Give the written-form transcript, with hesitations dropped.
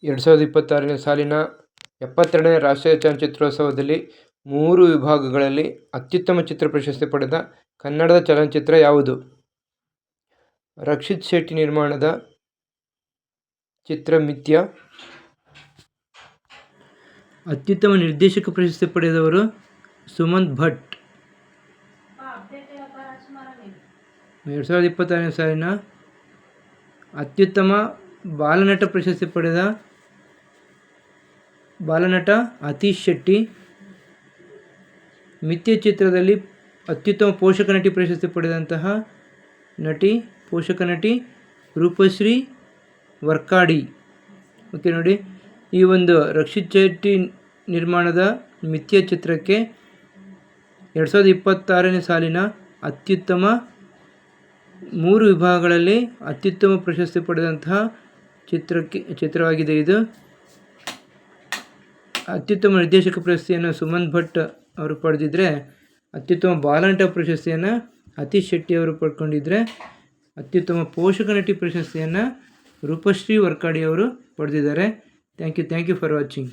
2026ನೇ ಸಾಲಿನ 72ನೇ ರಾಷ್ಟ್ರೀಯ ಚಲನಚಿತ್ರೋತ್ಸವದಲ್ಲಿ 3 ವಿಭಾಗಗಳಲ್ಲಿ ಅತ್ಯುತ್ತಮ ಚಿತ್ರ ಪ್ರಶಸ್ತಿ ಪಡೆದ ಕನ್ನಡದ ಚಲನಚಿತ್ರ ಯಾವುದು? ರಕ್ಷಿತ್ ಶೆಟ್ಟಿ ನಿರ್ಮಾಣದ ಚಿತ್ರ ಮಿಥ್ಯ. ಅತ್ಯುತ್ತಮ ನಿರ್ದೇಶಕ ಪ್ರಶಸ್ತಿ ಪಡೆದವರು ಸುಮಂತ್ ಭಟ್. 2026ನೇ ಸಾಲಿನ ಅತ್ಯುತ್ತಮ ಬಾಲನಟ ಪ್ರಶಸ್ತಿ ಪಡೆದ ಬಾಲನಟ ಅತೀಶ್ ಶೆಟ್ಟಿ. ಮಿಥ್ಯ ಚಿತ್ರದಲ್ಲಿ ಅತ್ಯುತ್ತಮ ಪೋಷಕ ನಟಿ ಪ್ರಶಸ್ತಿ ಪಡೆದಂತಹ ಪೋಷಕ ನಟಿ ರೂಪಶ್ರೀ ವರ್ಕಾಡಿ. ಓಕೆ ನೋಡಿ, ಈ ಒಂದು ರಕ್ಷಿತ್ ಶೆಟ್ಟಿ ನಿರ್ಮಾಣದ ಮಿಥ್ಯ ಚಿತ್ರಕ್ಕೆ 2026ನೇ ಸಾಲಿನ ಅತ್ಯುತ್ತಮ 3 ವಿಭಾಗಗಳಲ್ಲಿ ಅತ್ಯುತ್ತಮ ಪ್ರಶಸ್ತಿ ಪಡೆದಂತಹ ಚಿತ್ರವಾಗಿದೆ ಇದು. ಅತ್ಯುತ್ತಮ ನಿರ್ದೇಶಕ ಪ್ರಶಸ್ತಿಯನ್ನು ಸುಮಂತ್ ಭಟ್ ಅವರು ಪಡೆದಿದ್ದರೆ, ಅತ್ಯುತ್ತಮ ಬಾಲನಟ ಪ್ರಶಸ್ತಿಯನ್ನು ಅತೀಶ್ ಶೆಟ್ಟಿ ಅವರು ಪಡ್ಕೊಂಡಿದ್ದರೆ, ಅತ್ಯುತ್ತಮ ಪೋಷಕ ನಟಿ ಪ್ರಶಸ್ತಿಯನ್ನು ರೂಪಶ್ರೀ ವರ್ಕಾಡಿ ಅವರು ಪಡೆದಿದ್ದಾರೆ. Thank you for watching.